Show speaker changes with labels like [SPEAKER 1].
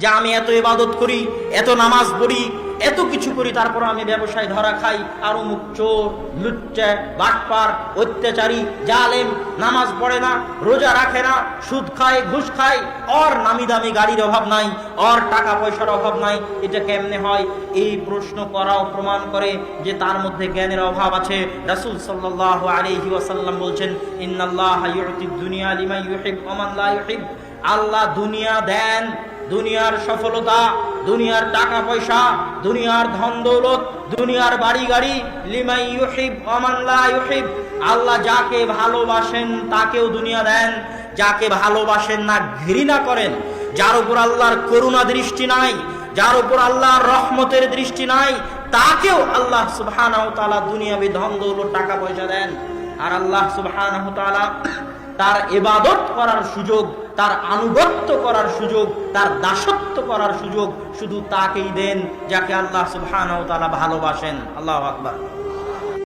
[SPEAKER 1] যে আমি এত ইবাদত করি, এত নামাজ পড়ি, এত কিছু করি, তারপর আমি ব্যবসায় ধরা খাই, আর অমুক চোর, লুচ্চা, বাটপার, অত্যাচারী, জালেম, নামাজ পড়ে না, রোজা রাখে না, সুদ খায়, ঘুষ খায়, ওর নামি দামি গাড়ির অভাব নাই, ওর টাকা পয়সার অভাব নাই। এটা কেমনে হয়? এই প্রশ্ন করাও প্রমাণ করে যে তার মধ্যে জ্ঞানের অভাব আছে। রাসূল সাল্লাল্লাহু আলাইহি ওয়াসাল্লাম বলছেন, ইন্নাল্লাহা ইউতিদ দুনিয়া লিমান ইউহিব ওয়া মান লা ইউহিব। আল্লাহ দুনিয়া দেন, দুনিয়ার সফলতা, দুনিয়ার টাকা পয়সা, দুনিয়ার ধন দৌলত, দুনিয়ার বাড়ি গাড়ি, লিমান ইউহিব ওয়া মান লা ইউহিব। আল্লাহ যাকে ভালোবাসেন তাকেও দুনিয়া দেন, যাকে ভালোবাসেন না, ঘৃণা করেন, যার উপর আল্লাহর করুণা দৃষ্টি নাই, যার উপর আল্লাহর রহমতের দৃষ্টি নাই, তাকেও আল্লাহ সুবহানাহু ওয়া তাআলা দুনিয়াবি ধন দৌলত, টাকা পয়সা দেন। আর আল্লাহ সুবহানাহু ওয়া তাআলা তার ইবাদত করার সুযোগ, তার আনুগত্য করার সুযোগ, তার দাসত্ব করার সুযোগ শুধু তাকেই দেন যাকে আল্লাহ সুবহানাহু ওয়া তাআলা ভালোবাসেন। আল্লাহু আকবার।